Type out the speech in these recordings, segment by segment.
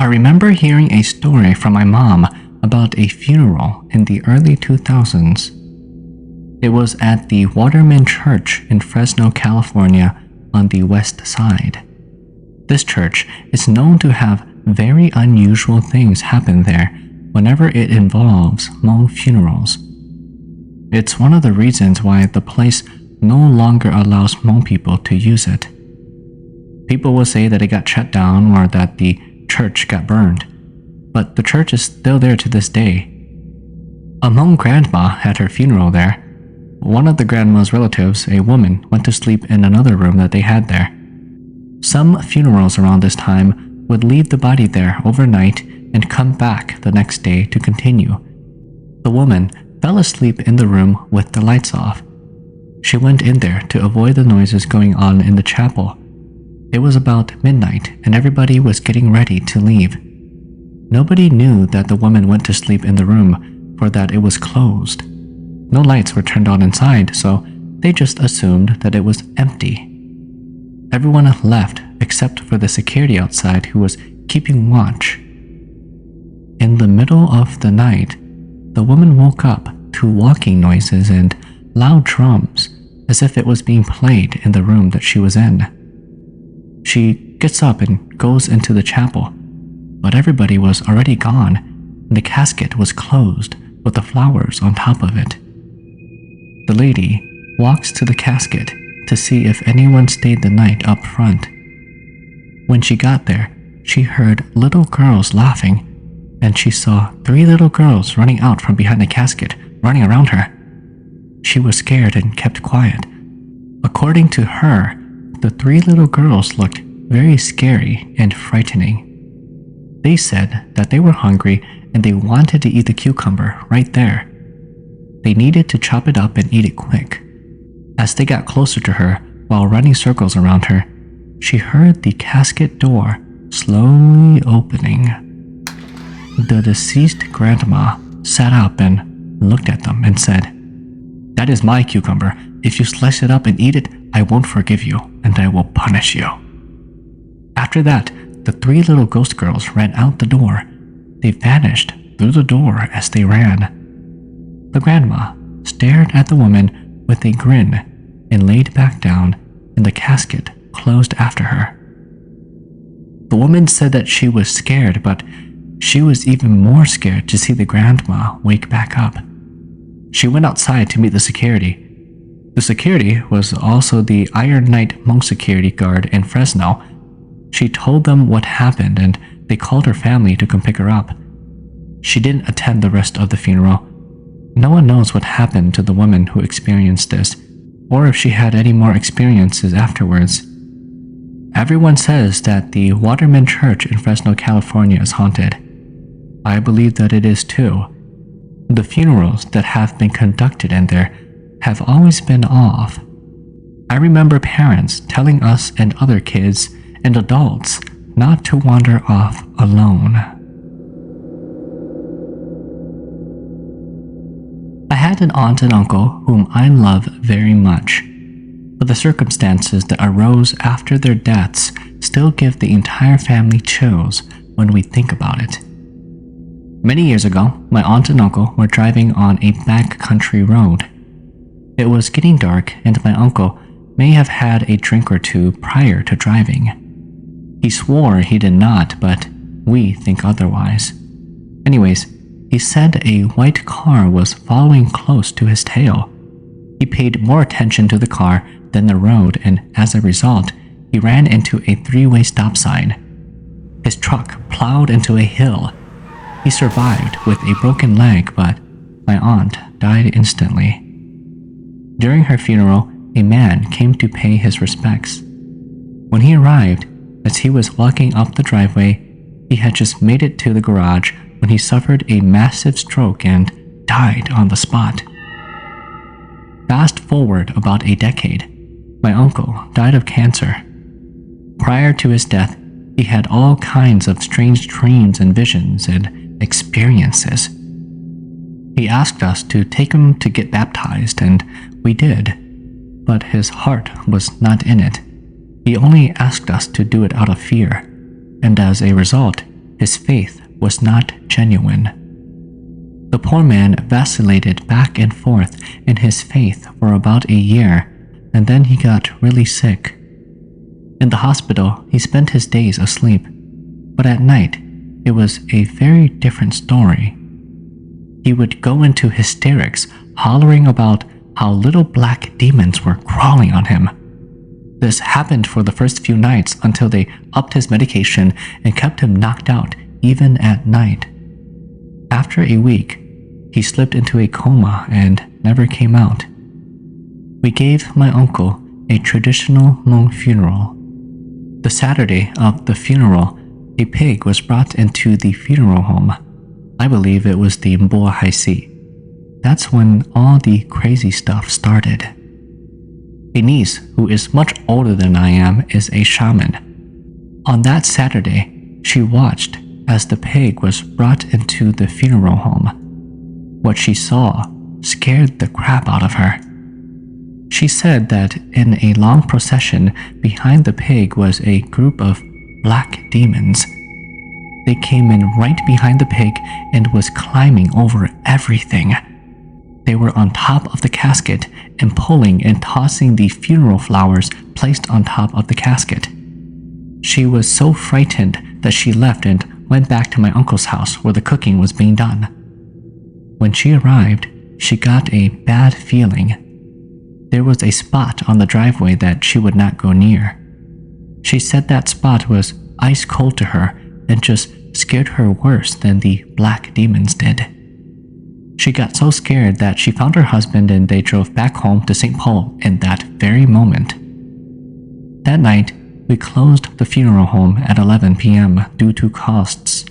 I remember hearing a story from my mom about a funeral in the early 2000s. It was at the Waterman Church in Fresno, California on the west side. This church is known to have very unusual things happen there whenever it involves Hmong funerals. It's one of the reasons why the place no longer allows Hmong people to use it. People will say that it got shut down or that the church got burned, but the church is still there to this day. A Hmong grandma had her funeral there. One of the grandma's relatives, a woman, went to sleep in another room that they had there. Some funerals around this time would leave the body there overnight and come back the next day to continue. The woman fell asleep in the room with the lights off. She went in there to avoid the noises going on in the chapel. It was about midnight and everybody was getting ready to leave. Nobody knew that the woman went to sleep in the room, for that it was closed. No lights were turned on inside, so they just assumed that it was empty. Everyone left except for the security outside who was keeping watch. In the middle of the night, the woman woke up to walking noises and loud drums, as if it was being played in the room that she was in. She gets up and goes into the chapel, but everybody was already gone, and the casket was closed with the flowers on top of it. The lady walks to the casket to see if anyone stayed the night up front. When she got there, she heard little girls laughing, and she saw 3 little girls running out from behind the casket, running around her. She was scared and kept quiet. According to her, the 3 little girls looked very scary and frightening. They said that they were hungry and they wanted to eat the cucumber right there. They needed to chop it up and eat it quick. As they got closer to her while running circles around her, she heard the casket door slowly opening. The deceased grandma sat up and looked at them and said, "That is my cucumber. If you slice it up and eat it, I won't forgive you, and I will punish you." After that, the 3 little ghost girls ran out the door. They vanished through the door as they ran. The grandma stared at the woman with a grin and laid back down, and the casket closed after her. The woman said that she was scared, but she was even more scared to see the grandma wake back up. She went outside to meet the security. The security was also the Iron Knight monk security guard in Fresno. She told them what happened and they called her family to come pick her up. She didn't attend the rest of the funeral. No one knows what happened to the woman who experienced this, or if she had any more experiences afterwards. Everyone says that the Waterman Church in Fresno, California is haunted. I believe that it is too. The funerals that have been conducted in there have always been off. I remember parents telling us and other kids and adults not to wander off alone. I had an aunt and uncle whom I love very much, but the circumstances that arose after their deaths still give the entire family chills when we think about it. Many years ago, my aunt and uncle were driving on a backcountry road. It was getting dark and my uncle may have had a drink or 2 prior to driving. He swore he did not, but we think otherwise. Anyways, he said a white car was following close to his tail. He paid more attention to the car than the road, and as a result, he ran into a 3-way stop sign. His truck plowed into a hill. He survived with a broken leg, but my aunt died instantly. During her funeral, a man came to pay his respects. When he arrived, as he was walking up the driveway, he had just made it to the garage when he suffered a massive stroke and died on the spot. Fast forward about a decade, my uncle died of cancer. Prior to his death, he had all kinds of strange dreams and visions and experiences. He asked us to take him to get baptized, and we did, but his heart was not in it. He only asked us to do it out of fear, and as a result, his faith was not genuine. The poor man vacillated back and forth in his faith for about a year, and then he got really sick. In the hospital, he spent his days asleep, but at night, it was a very different story. He would go into hysterics, hollering about how little black demons were crawling on him. This happened for the first few nights until they upped his medication and kept him knocked out even at night. After a week, he slipped into a coma and never came out. We gave my uncle a traditional Hmong funeral. The Saturday of the funeral, a pig was brought into the funeral home. I believe it was the Mboa Haisi. That's when all the crazy stuff started. A niece who is much older than I am is a shaman. On that Saturday, she watched as the pig was brought into the funeral home. What she saw scared the crap out of her. She said that in a long procession behind the pig was a group of black demons. They came in right behind the pig and was climbing over everything. They were on top of the casket and pulling and tossing the funeral flowers placed on top of the casket. She was so frightened that she left and went back to my uncle's house where the cooking was being done. When she arrived, she got a bad feeling. There was a spot on the driveway that she would not go near. She said that spot was ice cold to her and just scared her worse than the black demons did. She got so scared that she found her husband and they drove back home to St. Paul in that very moment. That night, we closed the funeral home at 11 p.m. due to costs.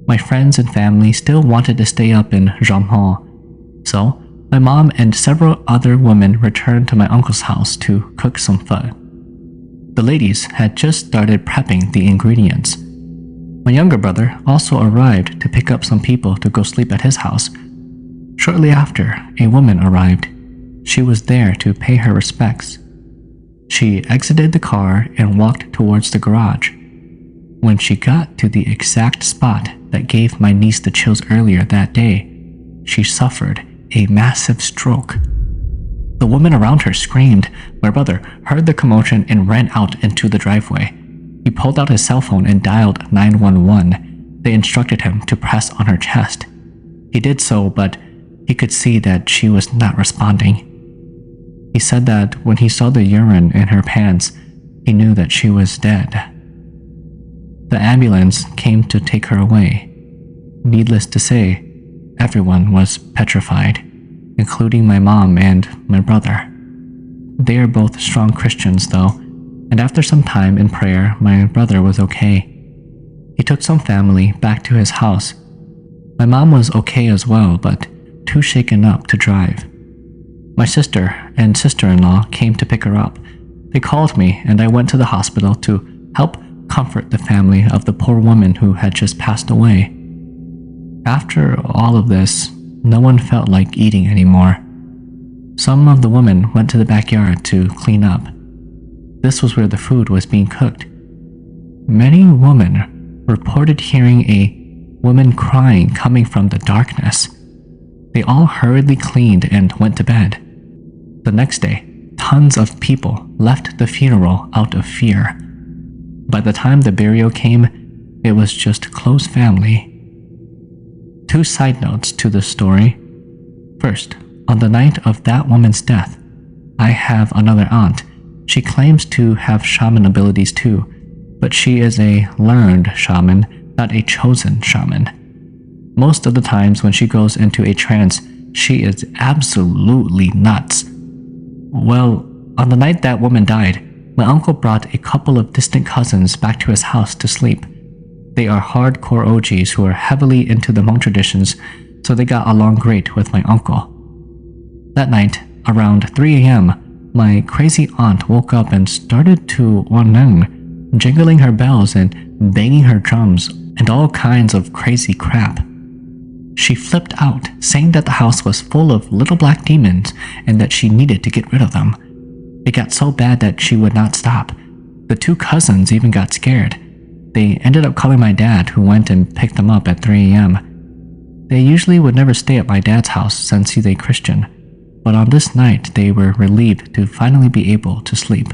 My friends and family still wanted to stay up in Hmong, so my mom and several other women returned to my uncle's house to cook some pho. The ladies had just started prepping the ingredients. My younger brother also arrived to pick up some people to go sleep at his house. Shortly after, a woman arrived. She was there to pay her respects. She exited the car and walked towards the garage. When she got to the exact spot that gave my niece the chills earlier that day, she suffered a massive stroke. The woman around her screamed. My brother heard the commotion and ran out into the driveway. He pulled out his cell phone and dialed 911. They instructed him to press on her chest. He did so, but he could see that she was not responding. He said that when he saw the urine in her pants, he knew that she was dead. The ambulance came to take her away. Needless to say, everyone was petrified, including my mom and my brother. They are both strong Christians though, and after some time in prayer, my brother was okay. He took some family back to his house. My mom was okay as well, but too shaken up to drive. My sister and sister-in-law came to pick her up. They called me and I went to the hospital to help comfort the family of the poor woman who had just passed away. After all of this, no one felt like eating anymore. Some of the women went to the backyard to clean up. This was where the food was being cooked. Many women reported hearing a woman crying coming from the darkness. They all hurriedly cleaned and went to bed. The next day, tons of people left the funeral out of fear. By the time the burial came, it was just close family. Two side notes to the story. First, on the night of that woman's death, I have another aunt. She claims to have shaman abilities too, but she is a learned shaman, not a chosen shaman. Most of the times when she goes into a trance, she is absolutely nuts. Well, on the night that woman died, my uncle brought a couple of distant cousins back to his house to sleep. They are hardcore OGs who are heavily into the Hmong traditions, so they got along great with my uncle. That night, around 3 a.m., my crazy aunt woke up and started to waneng, jingling her bells and banging her drums and all kinds of crazy crap. She flipped out, saying that the house was full of little black demons and that she needed to get rid of them. It got so bad that she would not stop. The two cousins even got scared. They ended up calling my dad, who went and picked them up at 3 a.m. They usually would never stay at my dad's house since he's a Christian, but on this night they were relieved to finally be able to sleep.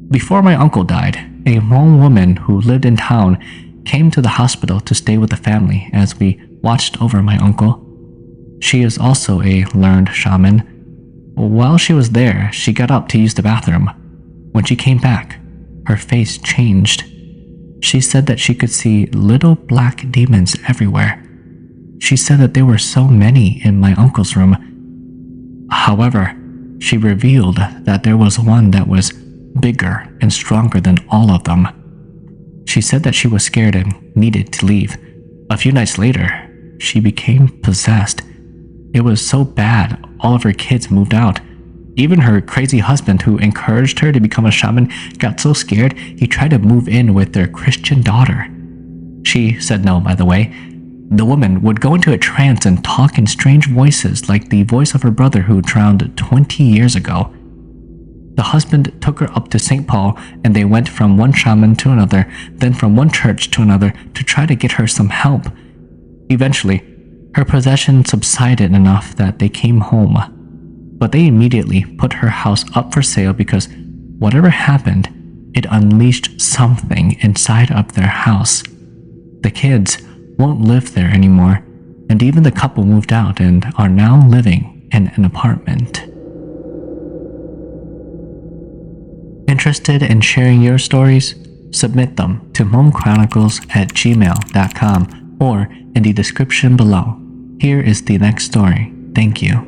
Before my uncle died, a Hmong woman who lived in town came to the hospital to stay with the family as we watched over my uncle. She is also a learned shaman. While she was there, she got up to use the bathroom. When she came back, her face changed. She said that she could see little black demons everywhere. She said that there were so many in my uncle's room. However, she revealed that there was one that was bigger and stronger than all of them. She said that she was scared and needed to leave. A few nights later, she became possessed. It was so bad, all of her kids moved out. Even her crazy husband, who encouraged her to become a shaman, got so scared he tried to move in with their Christian daughter. She said no, by the way. The woman would go into a trance and talk in strange voices like the voice of her brother who drowned 20 years ago. The husband took her up to St. Paul and they went from one shaman to another, then from one church to another to try to get her some help. Eventually, her possession subsided enough that they came home. But they immediately put her house up for sale because whatever happened, it unleashed something inside of their house. The kids won't live there anymore, and even the couple moved out and are now living in an apartment. Interested in sharing your stories? Submit them to HmongChronicles@gmail.com or in the description below. Here is the next story. Thank you.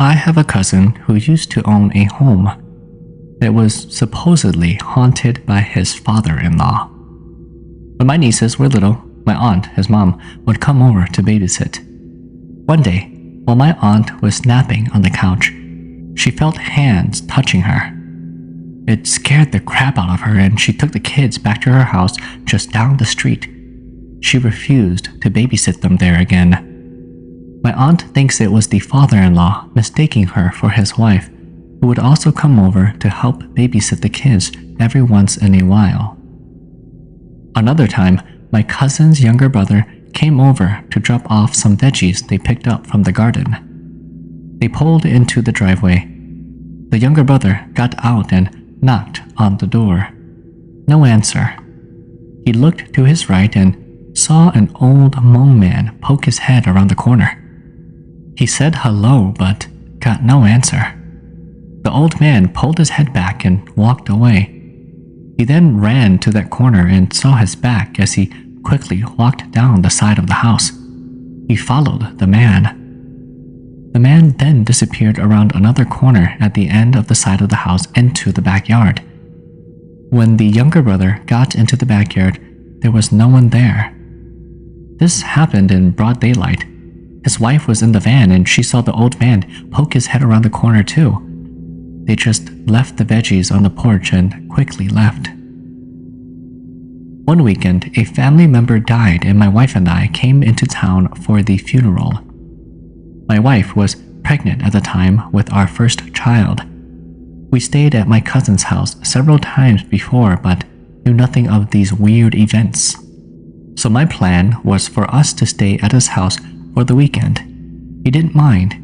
I have a cousin who used to own a home that was supposedly haunted by his father-in-law. When my nieces were little, my aunt, his mom, would come over to babysit. One day, while my aunt was napping on the couch, she felt hands touching her. It scared the crap out of her and she took the kids back to her house just down the street. She refused to babysit them there again. My aunt thinks it was the father-in-law mistaking her for his wife, who would also come over to help babysit the kids every once in a while. Another time, my cousin's younger brother came over to drop off some veggies they picked up from the garden. They pulled into the driveway. The younger brother got out and knocked on the door. No answer. He looked to his right and saw an old Hmong man poke his head around the corner. He said hello, but got no answer. The old man pulled his head back and walked away. He then ran to that corner and saw his back as he quickly walked down the side of the house. He followed the man. The man then disappeared around another corner at the end of the side of the house into the backyard. When the younger brother got into the backyard, there was no one there. This happened in broad daylight. His wife was in the van and she saw the old man poke his head around the corner too. They just left the veggies on the porch and quickly left. One weekend, a family member died and my wife and I came into town for the funeral. My wife was pregnant at the time with our first child. We stayed at my cousin's house several times before but knew nothing of these weird events. So my plan was for us to stay at his house for the weekend. He didn't mind.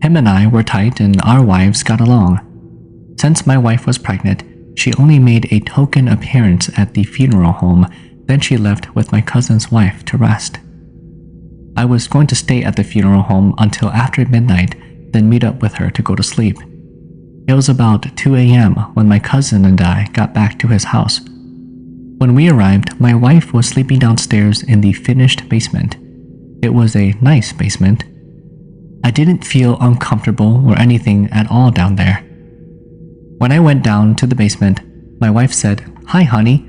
Him and I were tight and our wives got along. Since my wife was pregnant, she only made a token appearance at the funeral home, then she left with my cousin's wife to rest. I was going to stay at the funeral home until after midnight, then meet up with her to go to sleep. It was about 2 a.m. when my cousin and I got back to his house. When we arrived, my wife was sleeping downstairs in the finished basement. It was a nice basement. I didn't feel uncomfortable or anything at all down there. When I went down to the basement, my wife said, "Hi, honey."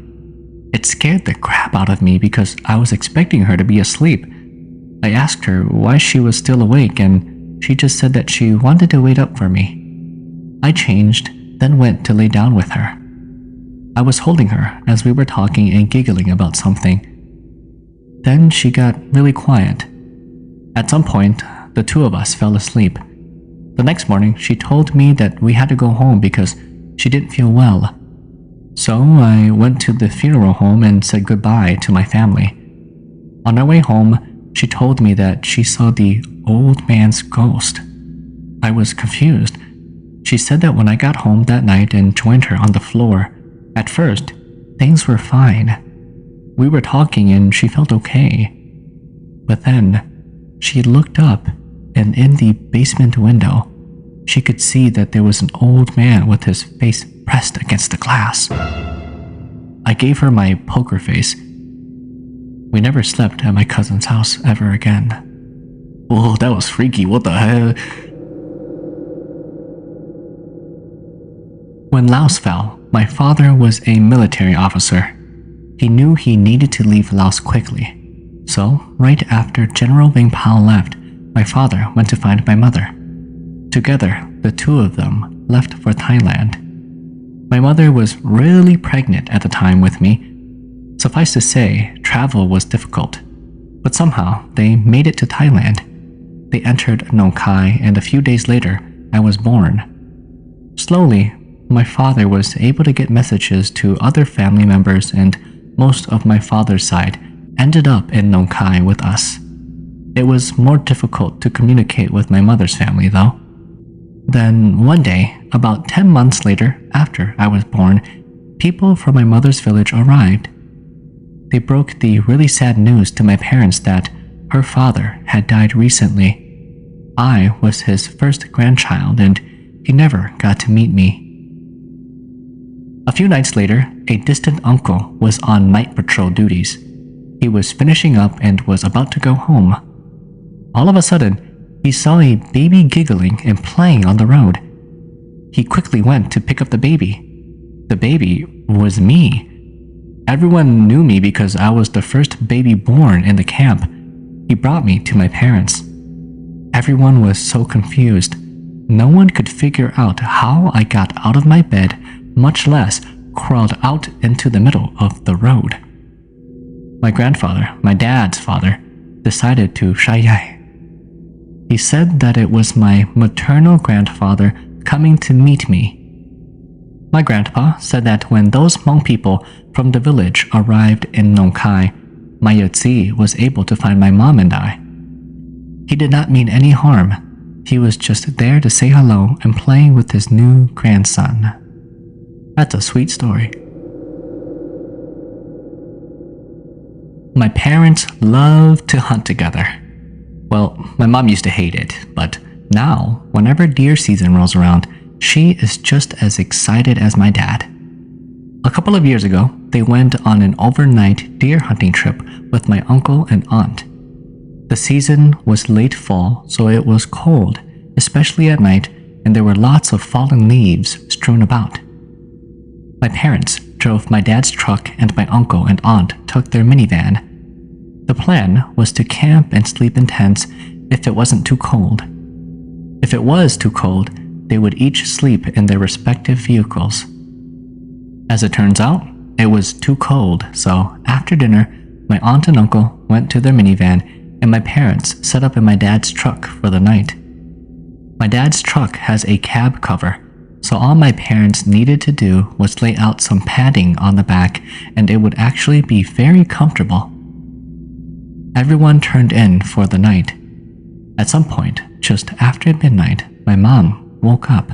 It scared the crap out of me because I was expecting her to be asleep. I asked her why she was still awake and she just said that she wanted to wait up for me. I changed, then went to lay down with her. I was holding her as we were talking and giggling about something. Then she got really quiet. At some point, the two of us fell asleep. The next morning, she told me that we had to go home because she didn't feel well. So I went to the funeral home and said goodbye to my family. On our way home, she told me that she saw the old man's ghost. I was confused. She said that when I got home that night and joined her on the floor, at first, things were fine. We were talking and she felt okay. But then, she looked up and in the basement window, she could see that there was an old man with his face pressed against the glass. I gave her my poker face. We never slept at my cousin's house ever again. Whoa, that was freaky, what the hell? When Laos fell, my father was a military officer. He knew he needed to leave Laos quickly. So, right after General Ving Pao left, my father went to find my mother. Together, the two of them left for Thailand. My mother was really pregnant at the time with me. Suffice to say, travel was difficult. But somehow, they made it to Thailand. They entered Nong Khai, and a few days later, I was born. Slowly, my father was able to get messages to other family members, and most of my father's side ended up in Nong Khai with us. It was more difficult to communicate with my mother's family, though. Then one day, about 10 months later, after I was born, people from my mother's village arrived. They broke the really sad news to my parents that her father had died recently. I was his first grandchild and he never got to meet me. A few nights later, a distant uncle was on night patrol duties. He was finishing up and was about to go home. All of a sudden, he saw a baby giggling and playing on the road. He quickly went to pick up the baby. The baby was me. Everyone knew me because I was the first baby born in the camp. He brought me to my parents. Everyone was so confused. No one could figure out how I got out of my bed, much less crawled out into the middle of the road. My grandfather, my dad's father, decided to shayai. He said that it was my maternal grandfather coming to meet me. My grandpa said that when those Hmong people from the village arrived in Nong Khai, my Yotzi was able to find my mom and I. He did not mean any harm. He was just there to say hello and playing with his new grandson. That's a sweet story. My parents love to hunt together. Well, my mom used to hate it, but now, whenever deer season rolls around, she is just as excited as my dad. A couple of years ago, they went on an overnight deer hunting trip with my uncle and aunt. The season was late fall, so it was cold, especially at night, and there were lots of fallen leaves strewn about. My parents drove my dad's truck and my uncle and aunt took their minivan. The plan was to camp and sleep in tents if it wasn't too cold. If it was too cold, they would each sleep in their respective vehicles. As it turns out, it was too cold, so after dinner, my aunt and uncle went to their minivan and my parents set up in my dad's truck for the night. My dad's truck has a cab cover, so all my parents needed to do was lay out some padding on the back and it would actually be very comfortable. Everyone turned in for the night. At some point, just after midnight, my mom woke up.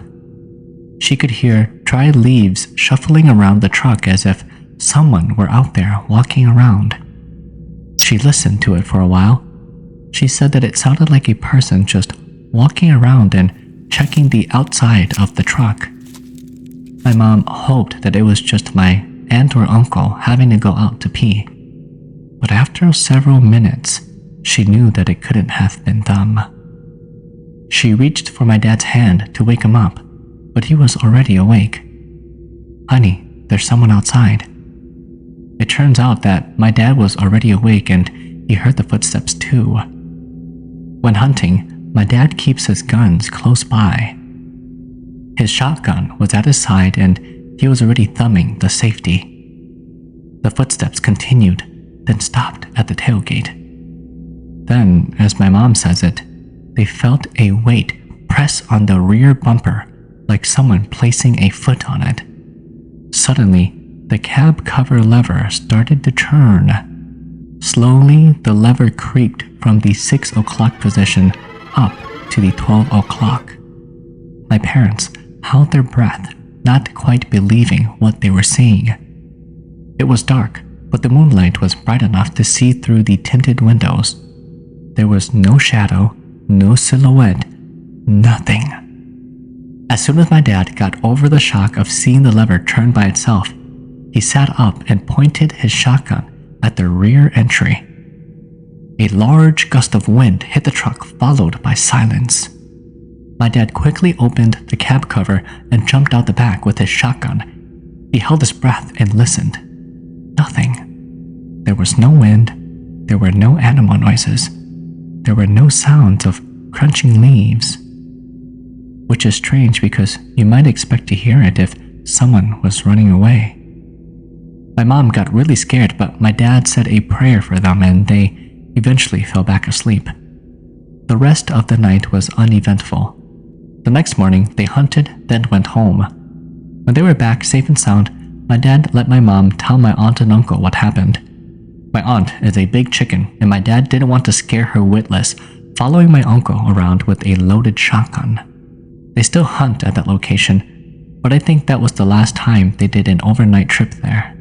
She could hear dry leaves shuffling around the truck as if someone were out there walking around. She listened to it for a while. She said that it sounded like a person just walking around and checking the outside of the truck. My mom hoped that it was just my aunt or uncle having to go out to pee. But after several minutes, she knew that it couldn't have been them. She reached for my dad's hand to wake him up, but he was already awake. "Honey, there's someone outside." It turns out that my dad was already awake and he heard the footsteps too. When hunting, my dad keeps his guns close by. His shotgun was at his side and he was already thumbing the safety. The footsteps continued, then stopped at the tailgate. Then, as my mom says it, they felt a weight press on the rear bumper, like someone placing a foot on it. Suddenly, the cab cover lever started to turn. Slowly, the lever creaked from the 6 o'clock position up to the 12 o'clock. My parents held their breath, not quite believing what they were seeing. It was dark, but the moonlight was bright enough to see through the tinted windows. There was no shadow, no silhouette, nothing. As soon as my dad got over the shock of seeing the lever turn by itself, he sat up and pointed his shotgun at the rear entry. A large gust of wind hit the truck, followed by silence. My dad quickly opened the cab cover and jumped out the back with his shotgun. He held his breath and listened. Nothing. There was no wind. There were no animal noises. There were no sounds of crunching leaves. Which is strange because you might expect to hear it if someone was running away. My mom got really scared, but my dad said a prayer for them and they eventually fell back asleep. The rest of the night was uneventful. The next morning, they hunted, then went home. When they were back safe and sound, my dad let my mom tell my aunt and uncle what happened. My aunt is a big chicken, and my dad didn't want to scare her witless, following my uncle around with a loaded shotgun. They still hunt at that location, but I think that was the last time they did an overnight trip there.